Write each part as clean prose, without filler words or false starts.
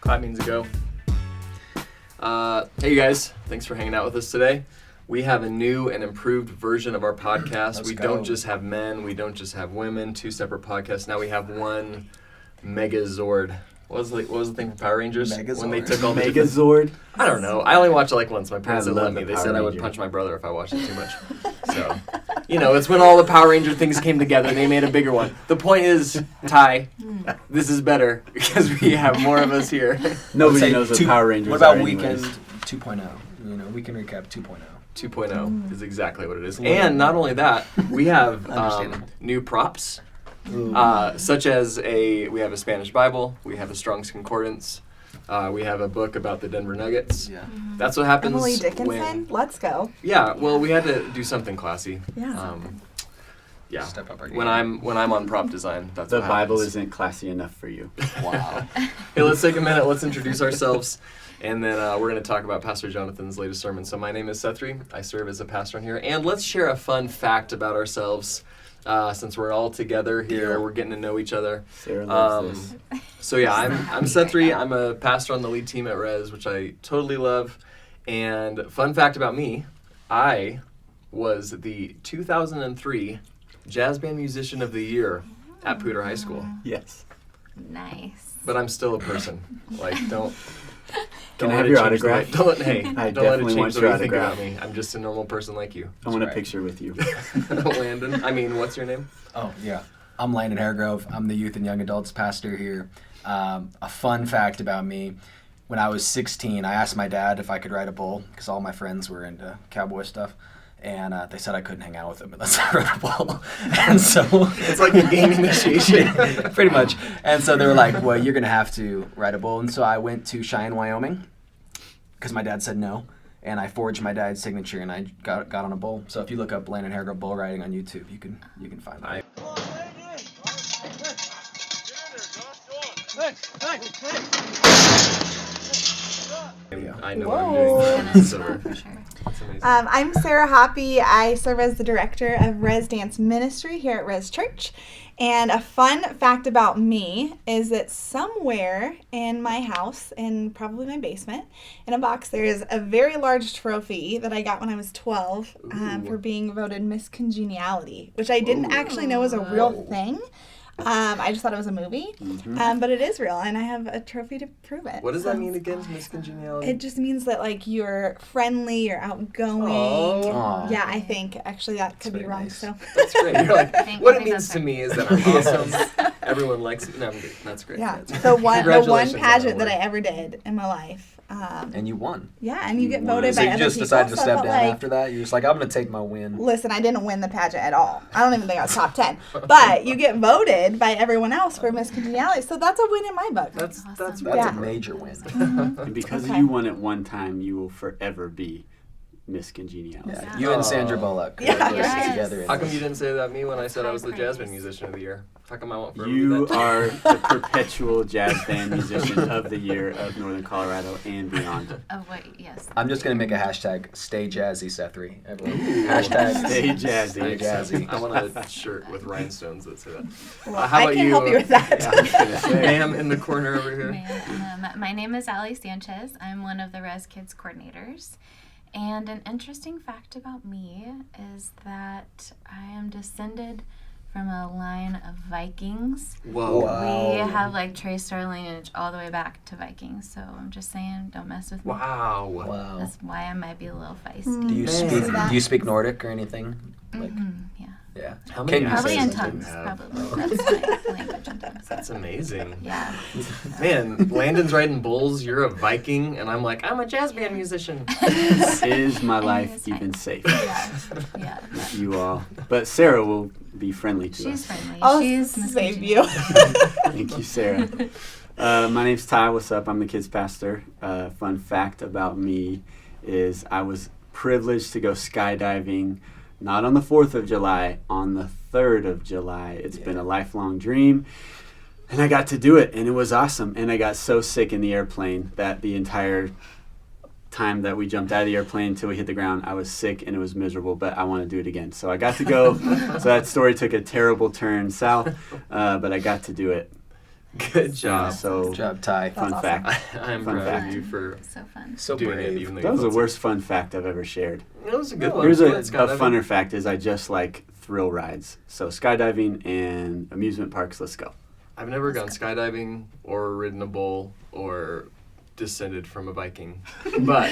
5 means ago. Hey you guys, thanks for hanging out with us today. We have a new and improved version of our podcast. We don't just have men, we don't just have women, 2 separate podcasts. Now we have one Megazord. What was the thing from Power Rangers? Megazord. When they took all the Megazord? I don't know. I only watched it like once. My parents I didn't let love me. the They Power said I would Ranger. punch my brother if I watched it too much. So, it's when all the Power Ranger things came together. They made a bigger one. The point is, Ty, this is better because we have more of us here. Nobody knows what Power Rangers What about are Weekend anyways. 2.0? Weekend Recap 2.0. 2.0 is exactly what it is. And not only that, we have Understandable. new props, such as we have a Spanish Bible, we have a Strong's Concordance, we have a book about the Denver Nuggets. Yeah. That's what happens Emily Dickinson, when... let's go. Yeah, well, we had to do something classy. Yeah. Yeah. Step up our When game. I'm on prop design, that's The what Bible happens. isn't classy enough for you. Wow. Hey, let's take a minute. Let's introduce ourselves, and then we're going to talk about Pastor Jonathan's latest sermon. So my name is Sethri. I serve as a pastor in here, and let's share a fun fact about ourselves. Since we're all together here, we're getting to know each other. Sarah loves this. So yeah, I'm Sethri. I'm a pastor on the lead team at Rez, which I totally love. And fun fact about me, I was the 2003 Jazz Band Musician of the Year at Pooter High School. Yes. Nice. But I'm still a person. Like, don't Can I let have it your change the way- autograph? Don't let I it definitely change want the your way you think about autograph. me. I'm just a normal person like you. I want a right. picture with you. Landon. I mean, what's your name? Oh, yeah. I'm Landon Haregrove. I'm the youth and young adults pastor here. A fun fact about me, when I was 16, I asked my dad if I could ride a bull because all my friends were into cowboy stuff. And they said I couldn't hang out with them unless I rode a bull. And so... It's like a game initiation. Pretty much. And so they were like, well, you're going to have to ride a bull. And so I went to Cheyenne, Wyoming because my dad said no. And I forged my dad's signature and I got on a bull. So if you look up Landon Haregrove bull riding on YouTube, you can find that. I know what I'm doing. Gonna So, stop for sure. that's amazing. I'm Sarah Hoppy. I serve as the director of Rez Dance Ministry here at Rez.Church. And a fun fact about me is that somewhere in my house, in probably my basement, in a box, there is a very large trophy that I got when I was 12 for being voted Miss Congeniality, which I didn't actually know was a real thing. I just thought it was a movie, but it is real, and I have a trophy to prove it. What does that mean again, Miss Congeniality? It just means that, like, you're friendly, you're outgoing. Oh. Aw. Yeah, I think. Actually, that could be very wrong, nice. so. That's great. You're like, I what it think means that's to right. me is that I'm awesome. Everyone likes me. No, I'm good. That's great. Yeah, That's great. the one Congratulations on pageant that that I work. ever did in my life. And you won. Yeah, and you get You won. voted So by you other just people. decided to so I step felt down like, after that? You're just like, I'm going to take my win. Listen, I didn't win the pageant at all. I don't even think I was top 10. But you get voted by everyone else for Miss Congeniality, so that's a win in my book. That's That's Yeah. a major win. And because Okay. you won at one time, you will forever be Miss Congeniality. Yeah. You and Sandra Bullock Yeah. worked Yes. together. in How come this. you didn't say that to me when I said I was the High Jazz Band praise. Musician of the Year? How come I won't forever You be that? are the perpetual jazz band musician of the year of Northern Colorado and beyond. Oh, wait, yes. I'm just going to make a hashtag, stay jazzy, Sethri. Everyone. Hashtag Stay jazzy. Stay jazzy. I want a shirt with rhinestones that say that. Well, how I about can you? help you with that. I was gonna say. Ma'am in the corner over here. My name is Allie Sanchez. I'm one of the Rez Kids coordinators. And an interesting fact about me is that I am descended from a line of Vikings. Whoa. Wow. We have like traced our lineage all the way back to Vikings. So I'm just saying, don't mess with me. Wow. Wow. That's why I might be a little feisty. Do you Man. speak? Do you speak Nordic or anything? Like, Yeah. yeah. How many Can you Probably say in something? tongues. Probably. That's my language in tongues. That's amazing. Yeah. Man, Landon's riding bulls, you're a Viking, and I'm like, I'm a jazz band musician. Is my I mean, life it's even fine. safe? Yeah. With you all. But Sarah will be friendly to She's us. friendly. I'll She's Miss save Congenial. you. Thank you, Sarah. My name's Ty. What's up? I'm the kids pastor. Fun fact about me is I was privileged to go skydiving not on the 4th of July, on the 3rd of July. It's been a lifelong dream. And I got to do it, and it was awesome. And I got so sick in the airplane that the entire time that we jumped out of the airplane until we hit the ground, I was sick and it was miserable, but I want to do it again. So I got to go. So that story took a terrible turn south, but I got to do it. Good job. So Good job, Ty. fun That's fact. I'm Fun proud fact. of you for So fun. So doing brave. it, even though That you was the felt worst fun fact I've ever shared. That was a good one. Here's a Good, skydiving. funner fact is I just like thrill rides. So skydiving and amusement parks, let's go. I've never gone skydiving or ridden a bull or descended from a Viking, but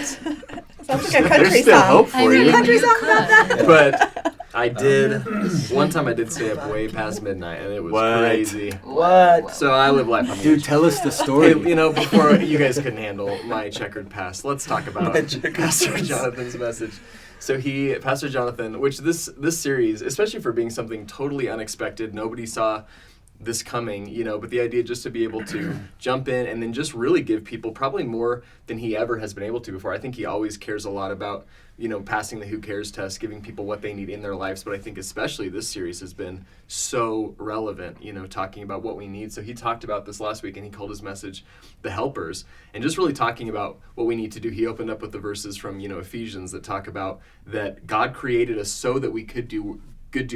Sounds like a country There's still song. hope for you. Country song about that. but I did. One time I did stay up way past midnight, and it was What? crazy. What? So I live life on the Dude, edge. tell us the Hey, story. you know, before you guys couldn't handle my checkered past, let's talk about My checkered Pastor past. Jonathan's message. So Pastor Jonathan, which this series, especially for being something totally unexpected, nobody saw this coming, you know, but the idea just to be able to jump in and then just really give people probably more than he ever has been able to before. I think he always cares a lot about, you know, passing the who cares test, giving people what they need in their lives, but I think especially this series has been so relevant, you know, talking about what we need. So he talked about this last week and he called his message The Helpers, and just really talking about what we need to do. He opened up with the verses from, you know, Ephesians that talk about that God created us so that we could do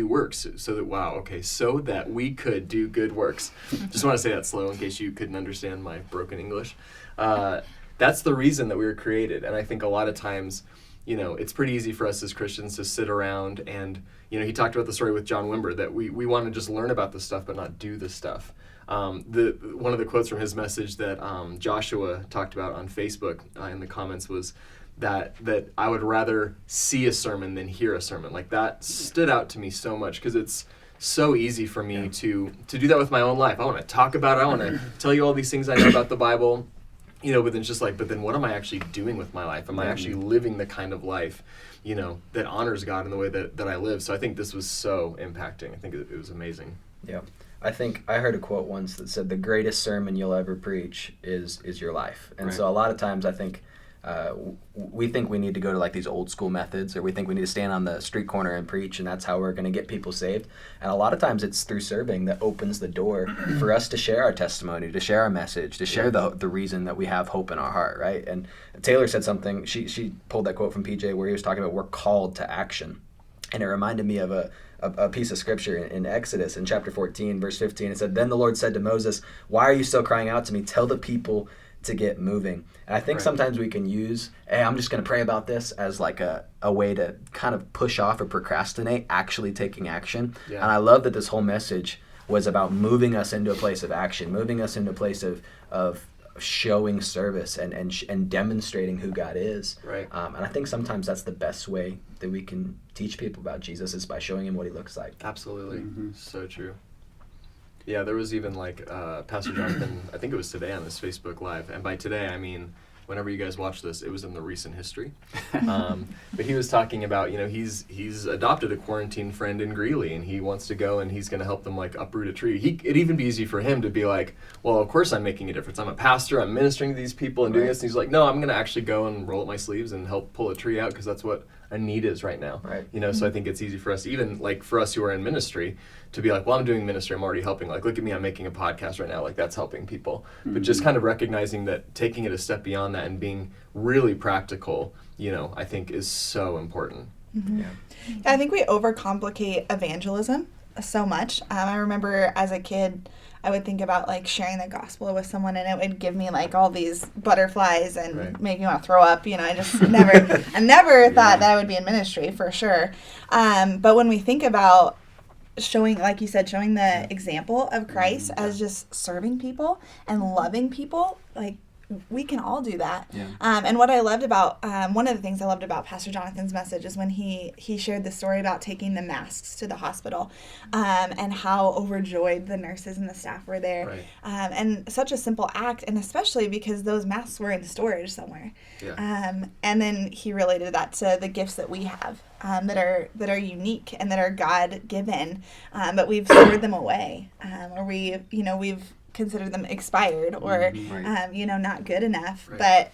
works, so that we could do good works. Just want to say that slow in case you couldn't understand my broken English. That's the reason that we were created, and I think a lot of times, you know, it's pretty easy for us as Christians to sit around and, you know, he talked about the story with John Wimber that we want to just learn about this stuff but not do this stuff. One of the quotes from his message that Joshua talked about on Facebook in the comments was that I would rather see a sermon than hear a sermon. Like, that stood out to me so much because it's so easy for me to do that with my own life. I want to talk about it. I want to tell you all these things I know about the Bible, you know, but then it's just like, but then what am I actually doing with my life? Am I actually living the kind of life, you know, that honors God in the way that I live? So I think this was so impacting. I think it was amazing. Yeah. I think I heard a quote once that said the greatest sermon you'll ever preach is your life. And so a lot of times I think we think we need to go to like these old school methods, or we think we need to stand on the street corner and preach, and that's how we're going to get people saved. And a lot of times it's through serving that opens the door for us to share our testimony, to share our message, to share the reason that we have hope in our heart, right? And Taylor said something, she pulled that quote from PJ where he was talking about we're called to action. And it reminded me of a piece of scripture in Exodus in chapter 14, verse 15. It said, "Then the Lord said to Moses, 'Why are you still crying out to me? Tell the people to get moving.'" And I think sometimes we can use, hey, I'm just going to pray about this as like a way to kind of push off or procrastinate actually taking action. Yeah. And I love that this whole message was about moving us into a place of action, moving us into a place of showing service and demonstrating who God is. Right. And I think sometimes that's the best way that we can teach people about Jesus is by showing him what he looks like. Absolutely. So true. Yeah, there was even like Pastor Jonathan, I think it was today on his Facebook Live, and by today I mean whenever you guys watch this, it was in the recent history. But he was talking about, you know, he's adopted a quarantine friend in Greeley, and he wants to go and he's going to help them like uproot a tree. It'd even be easy for him to be like, well, of course I'm making a difference. I'm a pastor, I'm ministering to these people and doing this. And he's like, no, I'm going to actually go and roll up my sleeves and help pull a tree out because that's what a need is right now. Right. You know, so I think it's easy for us, even like for us who are in ministry, to be like, well, I'm doing ministry, I'm already helping. Like, look at me, I'm making a podcast right now. Like, that's helping people. But just kind of recognizing that, taking it a step beyond that and being really practical, you know, I think is so important. Yeah. I think we overcomplicate evangelism so much. I remember as a kid, I would think about like sharing the gospel with someone, and it would give me like all these butterflies and make me want to throw up. You know, I just never thought that I would be in ministry for sure. But when we think about showing, like you said, showing the example of Christ as just serving people and loving people, like we can all do that. Yeah. And what I loved about, one of the things I loved about Pastor Jonathan's message is when he shared the story about taking the masks to the hospital, and how overjoyed the nurses and the staff were there. Right. And such a simple act, and especially because those masks were in storage somewhere. Yeah. And then he related that to the gifts that we have, that are unique and that are God given, but we've stored them away, or we've considered them expired or not good enough. But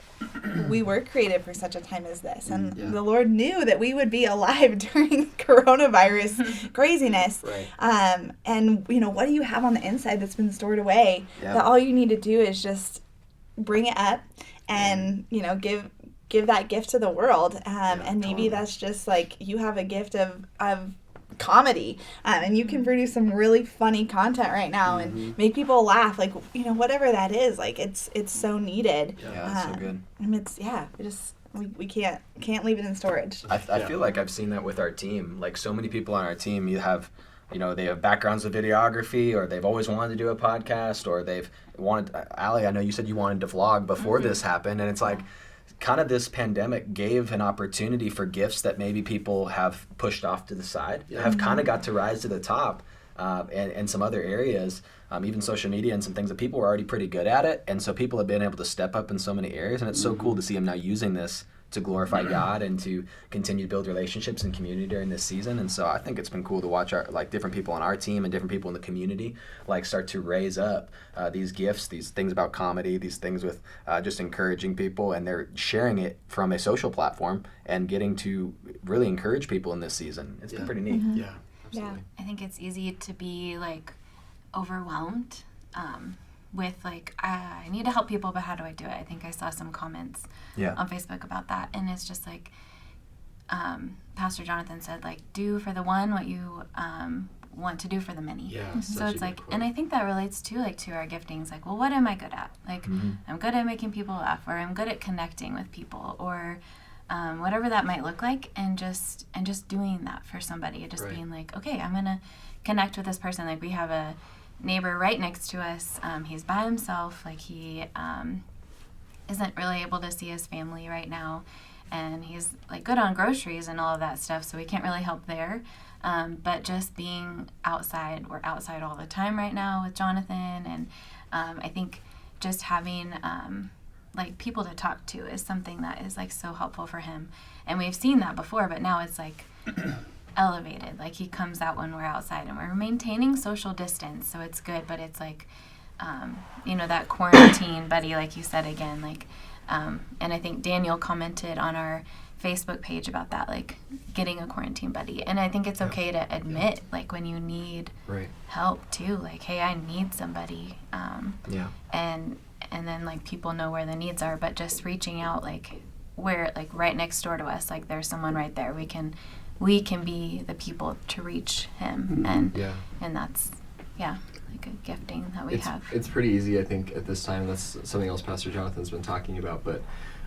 we were created for such a time as this, and the Lord knew that we would be alive during coronavirus craziness. Right. And what do you have on the inside that's been stored away that all you need to do is just bring it up and give that gift to the world. And maybe that's just like you have a gift of comedy, and you can produce some really funny content right now and make people laugh, like, you know, whatever that is, like, it's so needed. Yeah, it's so good. And it's we can't leave it in storage. I feel like I've seen that with our team. Like, so many people on our team, you know, they have backgrounds with videography, or they've always wanted to do a podcast, or they've wanted, Allie, I know you said you wanted to vlog before this happened, and it's like, kind of this pandemic gave an opportunity for gifts that maybe people have pushed off to the side, have kind of got to rise to the top, and some other areas, even social media and some things that people were already pretty good at it, and so people have been able to step up in so many areas, and it's so cool to see them now using this to glorify God and to continue to build relationships and community during this season. And so I think it's been cool to watch different people on our team and different people in the community start to raise up these gifts, these things about comedy, these things with just encouraging people, and they're sharing it from a social platform and getting to really encourage people in this season. It's been pretty neat. Yeah, absolutely. I think it's easy to be like overwhelmed with like, I need to help people, but how do I do it? I think I saw some comments on Facebook about that, and it's just like Pastor Jonathan said, like, do for the one what you want to do for the many. Yeah, so it's like, and I think that relates to like to our giftings, like, well, what am I good at? Like, I'm good at making people laugh, or I'm good at connecting with people, or whatever that might look like, and just doing that for somebody, just being like, okay, I'm gonna connect with this person. Like, we have a neighbor right next to us. He's by himself. Like, he isn't really able to see his family right now, and he's like good on groceries and all of that stuff, so we can't really help there. But just being outside, we're outside all the time right now with Jonathan, and I think just having like people to talk to is something that is like so helpful for him. And we've seen that before, but now it's like elevated. Like, he comes out when we're outside, and we're maintaining social distance, so it's good. But it's like, you know, that quarantine buddy, like you said again, like, and I think Daniel commented on our Facebook page about that, like getting a quarantine buddy. And I think it's okay to admit, like, when you need help too, like, hey, I need somebody. And then like people know where the needs are, but just reaching out, like, where, like, right next door to us, like, there's someone right there. We can be the people to reach him, and that's like a gifting that we have. It's pretty easy, I think, at this time. That's something else Pastor Jonathan's been talking about. But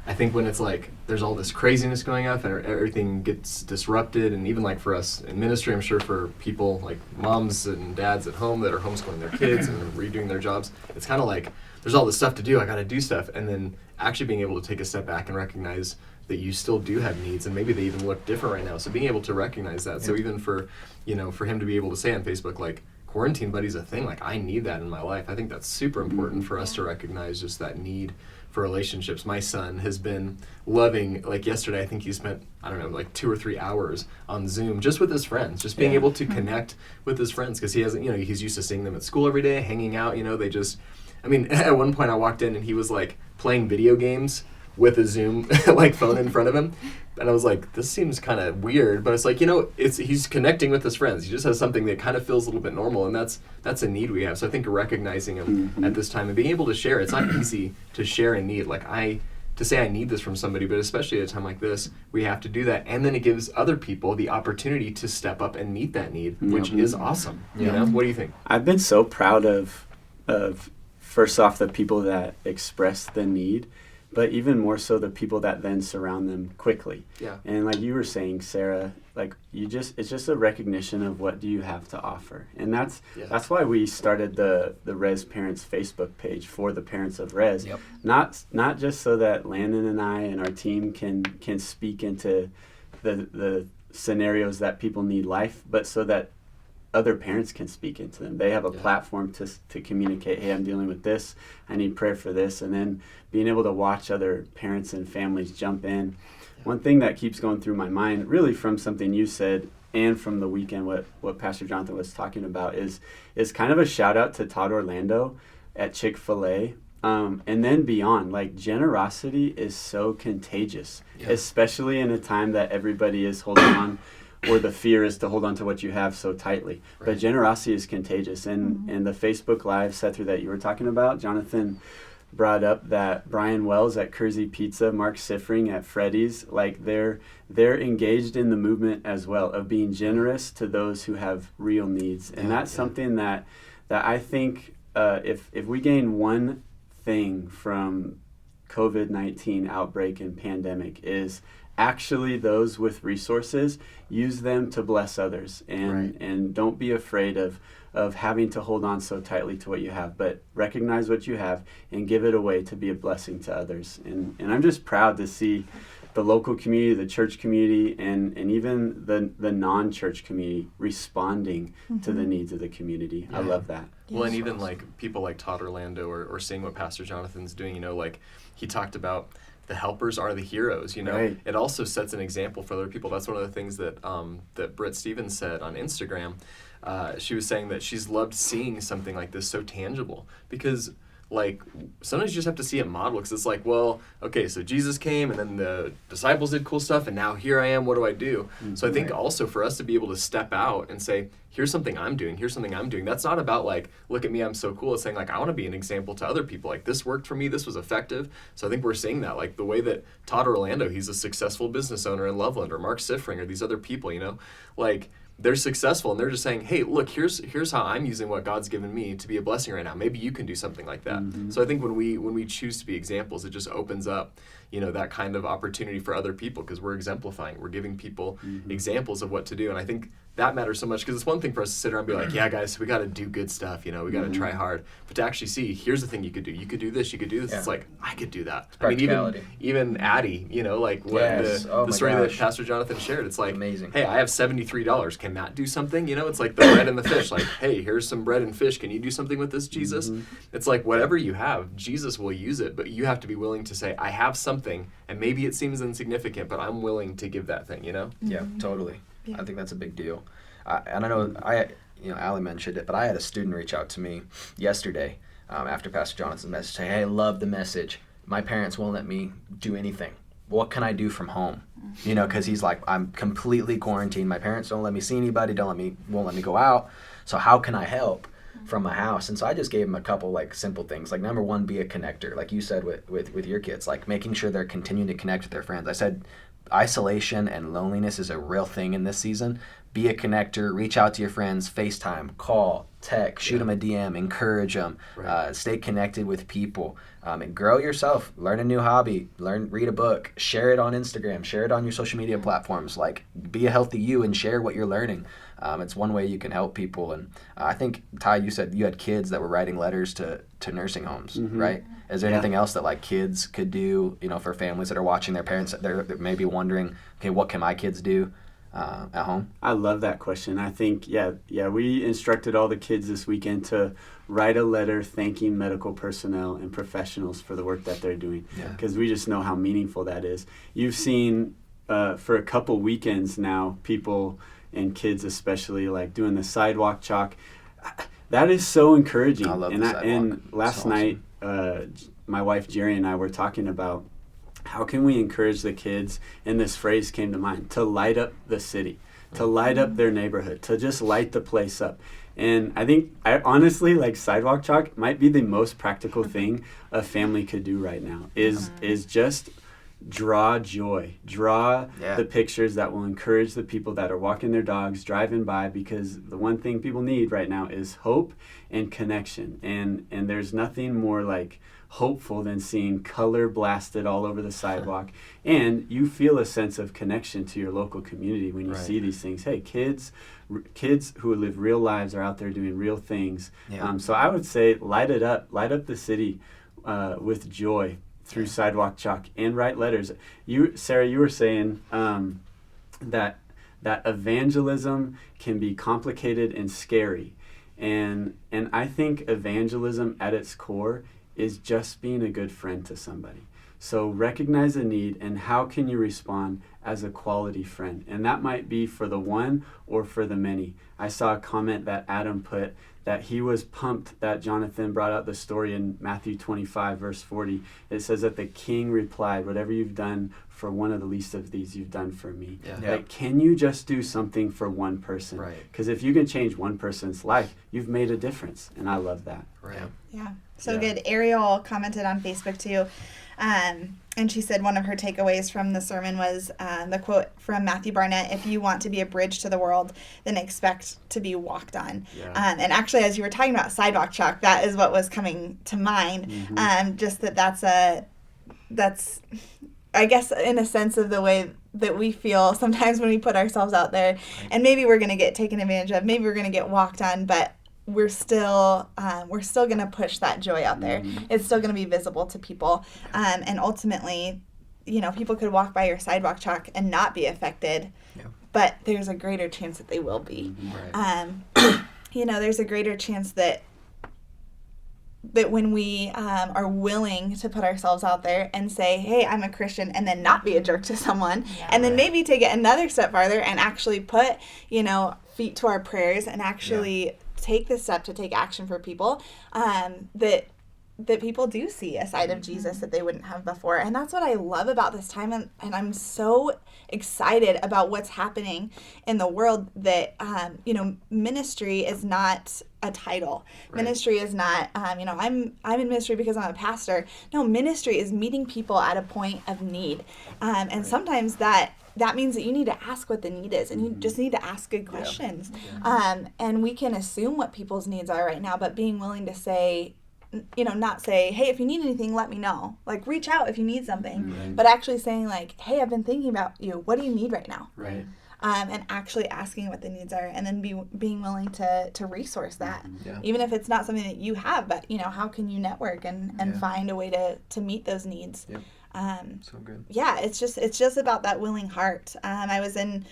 I think when it's like there's all this craziness going on and everything gets disrupted, and even like for us in ministry, I'm sure for people like moms and dads at home that are homeschooling their kids and redoing their jobs, it's kind of like there's all this stuff to do. I got to do stuff, and then actually being able to take a step back and recognize that you still do have needs, and maybe they even look different right now. So being able to recognize that. So even for him to be able to say on Facebook, like, quarantine buddy's a thing, like, I need that in my life. I think that's super important for us to recognize just that need for relationships. My son has been loving, like yesterday, I think he spent, I don't know, like 2 or 3 hours on Zoom just with his friends, just being able to connect with his friends, because he hasn't, he's used to seeing them at school every day, hanging out, they just, at one point I walked in and he was like playing video games with a Zoom like phone in front of him, and I was like, this seems kind of weird, but it's like, he's connecting with his friends. He just has something that kind of feels a little bit normal, and that's a need we have. So I think recognizing him at this time and being able to share, it's not easy to share a need. Like, to say I need this from somebody, but especially at a time like this, we have to do that, and then it gives other people the opportunity to step up and meet that need, which is awesome. What do you think? I've been so proud of first off the people that express the need, but even more so the people that then surround them quickly. Yeah. And like you were saying, Sarah, like it's just a recognition of what do you have to offer. And that's why we started the Rez Parents Facebook page for the parents of Rez. Yep. Not just so that Landon and I and our team can speak into the scenarios that people need life, but so that other parents can speak into them. They have a platform to communicate, hey, I'm dealing with this, I need prayer for this, and then being able to watch other parents and families jump in. One thing that keeps going through my mind, really from something you said and from the weekend, what Pastor Jonathan was talking about, is kind of a shout out to Todd Orlando at Chick-fil-A, and then beyond. Like, generosity is so contagious, especially in a time that everybody is holding on, or the fear is to hold on to what you have so tightly. Right. But generosity is contagious. And the Facebook Live set-through that you were talking about, Jonathan brought up that Brian Wells at Kersey Pizza, Mark Siffring at Freddy's, like they're engaged in the movement as well of being generous to those who have real needs. And that's something that I think if we gain one thing from COVID-19 outbreak and pandemic is actually those with resources, use them to bless others, and don't be afraid of having to hold on so tightly to what you have, but recognize what you have and give it away to be a blessing to others. And I'm just proud to see the local community, the church community, and even the non-church community responding to the needs of the community. I love that. Well, and even like people like Todd Orlando or seeing what Pastor Jonathan's doing, you know, like he talked about the helpers are the heroes, you know. Right. It also sets an example for other people. That's one of the things that that Britt Stevens said on Instagram. She was saying that she's loved seeing something like this so tangible, because like sometimes you just have to see it model, because it's like, well, okay, so Jesus came and then the disciples did cool stuff and now here I am, what do I do? So I think also for us to be able to step out and say, here's something I'm doing, that's not about like, look at me, I'm so cool. It's saying like, I want to be an example to other people. Like this worked for me, this was effective. So I think we're seeing that, like the way that Todd Orlando, he's a successful business owner in Loveland, or Mark Siffring, or these other people, you know, like they're successful and they're just saying, hey, look, here's how I'm using what God's given me to be a blessing right now. Maybe you can do something like that. So I think when we choose to be examples, it just opens up, you know, that kind of opportunity for other people, because we're exemplifying, we're giving people examples of what to do. And I think that matters so much, because it's one thing for us to sit around and be like, yeah, guys, we got to do good stuff, you know, we got to try hard. But to actually see, here's the thing you could do. You could do this, you could do this. It's like, I could do that. I mean, even Addie, you know, like what the story that Pastor Jonathan shared, it's like, amazing. Hey, I have $73. Can Matt do something? You know, it's like the bread and the fish. Like, hey, here's some bread and fish. Can you do something with this, Jesus? It's like whatever you have, Jesus will use it, but you have to be willing to say, I have something, and maybe it seems insignificant, but I'm willing to give that thing, you know? Yeah, totally. I think that's a big deal. And I know Allie mentioned it, but I had a student reach out to me yesterday after Pastor Jonathan's message, say, hey, I love the message. My parents won't let me do anything. What can I do from home? You know, because he's like, I'm completely quarantined. My parents don't let me see anybody, won't let me go out. So how can I help from my house? And so I just gave him a couple like simple things. Like number one, be a connector. Like you said with your kids, like making sure they're continuing to connect with their friends. I said isolation and loneliness is a real thing in this season. Be a connector, reach out to your friends, FaceTime, call, text, shoot them a DM, encourage them, stay connected with people, and grow yourself, learn a new hobby, read a book, share it on Instagram, share it on your social media platforms, like be a healthy you and share what you're learning. It's one way you can help people. And I think, Ty, you said you had kids that were writing letters to nursing homes, right? Is there anything else that like kids could do, you know, for families that are watching their parents, they're maybe wondering, okay, what can my kids do at home? I love that question. I think, we instructed all the kids this weekend to write a letter thanking medical personnel and professionals for the work that they're doing, because we just know how meaningful that is. You've seen for a couple weekends now, people and kids especially, like doing the sidewalk chalk. That is so encouraging. I love and last night, my wife Jerry and I were talking about how can we encourage the kids, and this phrase came to mind, to light up the city, to light up their neighborhood, to just light the place up. And I think, honestly, like sidewalk chalk might be the most practical thing a family could do right now, is just draw joy, draw the pictures that will encourage the people that are walking their dogs, driving by, because the one thing people need right now is hope and connection. And there's nothing more like hopeful than seeing color blasted all over the sidewalk. And you feel a sense of connection to your local community when you see these things. Hey, kids who live real lives are out there doing real things. So I would say light up the city with joy through sidewalk chalk, and write letters. Sarah, you were saying that evangelism can be complicated and scary. And I think evangelism at its core is just being a good friend to somebody. So recognize a need, and how can you respond as a quality friend? And that might be for the one or for the many. I saw a comment that Adam put that he was pumped that Jonathan brought out the story in Matthew 25, verse 40. It says that the king replied, whatever you've done for one of the least of these, you've done for me. Yeah. Like, can you just do something for one person? Right. Because if you can change one person's life, you've made a difference. And I love that. Right. Yeah, so Yeah. good. Ariel commented on Facebook too, and she said one of her takeaways from the sermon was the quote from Matthew Barnett: "If you want to be a bridge to the world, then expect to be walked on." Yeah. And actually, as you were talking about sidewalk chalk, that is what was coming to mind. Just that's I guess in a sense of the way that we feel sometimes when we put ourselves out there, and maybe we're going to get taken advantage of, maybe we're going to get walked on, but we're still going to push that joy out there. It's still going to be visible to people, and ultimately, people could walk by your sidewalk chalk and not be affected, but there's a greater chance that they will be. Right. There's a greater chance that when we are willing to put ourselves out there and say, hey, I'm a Christian, and then not be a jerk to someone, and then maybe take it another step farther and actually put, feet to our prayers and actually take the step to take action for people, that people do see a side of Jesus that they wouldn't have before. And that's what I love about this time, and I'm so excited about what's happening in the world, that ministry is not a title. Right. Ministry is not I'm in ministry because I'm a pastor. No, ministry is meeting people at a point of need, and sometimes that means that you need to ask what the need is, and you just need to ask good questions. And we can assume what people's needs are right now, but being willing to say, not say, hey, if you need anything, let me know. Like, reach out if you need something, but actually saying, like, hey, I've been thinking about you. What do you need right now? Right. And actually asking what the needs are, and then being willing to resource that, Yeah. even if it's not something that you have, but how can you network and find a way to meet those needs? Yep. So good. Yeah, it's just about that willing heart. I was in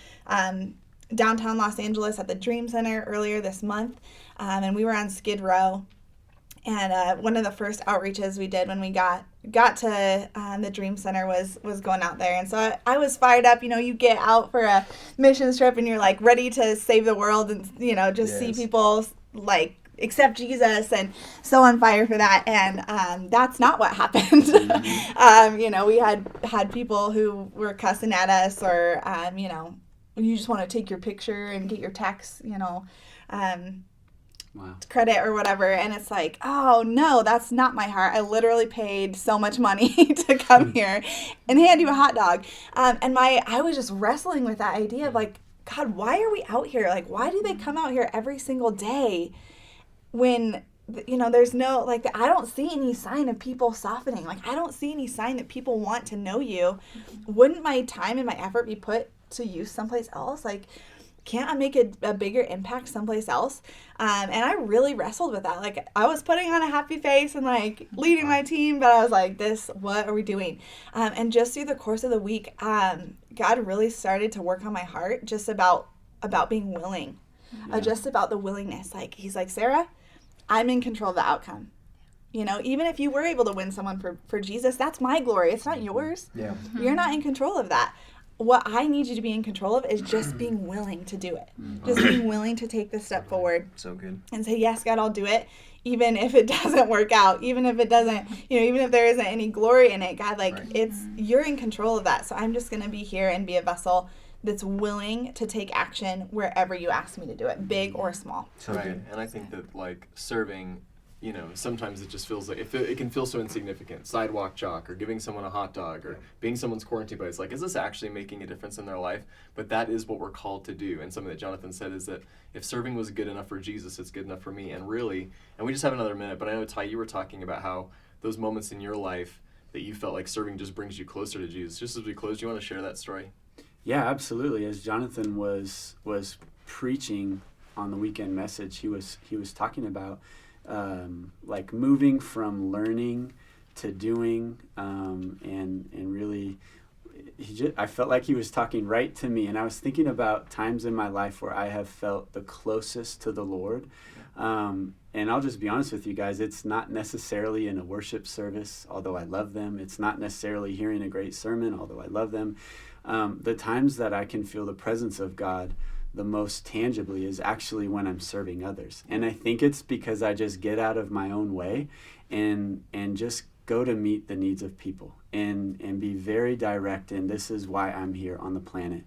downtown Los Angeles at the Dream Center earlier this month, and we were on Skid Row. And one of the first outreaches we did when we got to the Dream Center was going out there. And so I was fired up. You get out for a mission trip and you're like ready to save the world and, see people like accept Jesus, and so on fire for that. And that's not what happened. We had people who were cussing at us, or, you just want to take your picture and get your text, credit or whatever, and it's like, oh no, that's not my heart. I literally paid so much money to come here and hand you a hot dog, and I was just wrestling with that idea of like, God, why are we out here? Like, why do they come out here every single day when there's no, like, I don't see any sign of people softening. Like, I don't see any sign that people want to know you. Wouldn't my time and my effort be put to use someplace else? Like, can't I make a bigger impact someplace else? And I really wrestled with that. Like, I was putting on a happy face and like leading my team, but I was like, what are we doing? And just through the course of the week, God really started to work on my heart just about being willing, just about the willingness. Like, he's like, Sarah, I'm in control of the outcome. Even if you were able to win someone for Jesus, that's my glory. It's not yours. Yeah. You're not in control of that. What I need you to be in control of is just being willing to do it. Just being willing to take the step forward So good. and say, yes, God, I'll do it. Even if it doesn't work out, even if it doesn't, even if there isn't any glory in it, God, like, you're in control of that. So I'm just going to be here and be a vessel that's willing to take action wherever you ask me to do it, big or small. So Right. good. And I think that, like, serving, sometimes it just feels like it can feel so insignificant. Sidewalk chalk, or giving someone a hot dog, or being someone's quarantine buddy. It's like, is this actually making a difference in their life? But that is what we're called to do. And something that Jonathan said is that if serving was good enough for Jesus, it's good enough for me. And really, and we just have another minute, but I know, Ty, you were talking about how those moments in your life that you felt like serving just brings you closer to Jesus. Just as we close, do you want to share that story? Yeah, absolutely. As Jonathan was preaching on the weekend message, he was talking about like moving from learning to doing, and really I felt like he was talking right to me, and I was thinking about times in my life where I have felt the closest to the Lord. And I'll just be honest with you guys, it's not necessarily in a worship service, although I love them. It's not necessarily hearing a great sermon, although I love them. The times that I can feel the presence of God the most tangibly is actually when I'm serving others. And I think it's because I just get out of my own way and just go to meet the needs of people and be very direct. And this is why I'm here on the planet.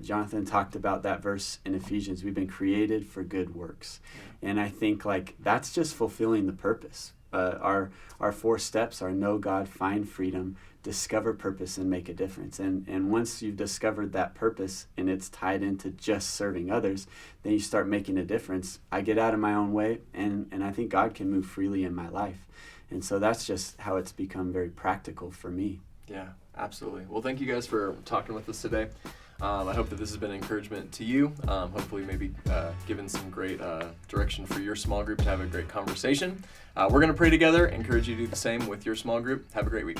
Jonathan talked about that verse in Ephesians. We've been created for good works. And I think like that's just fulfilling the purpose. Our 4 steps are know God, find freedom, discover purpose, and make a difference. And once you've discovered that purpose and it's tied into just serving others, then you start making a difference. I get out of my own way, and I think God can move freely in my life. And so that's just how it's become very practical for me. Yeah, absolutely. Well, thank you guys for talking with us today. I hope that this has been an encouragement to you. Hopefully maybe given some great direction for your small group to have a great conversation. We're going to pray together. Encourage you to do the same with your small group. Have a great week.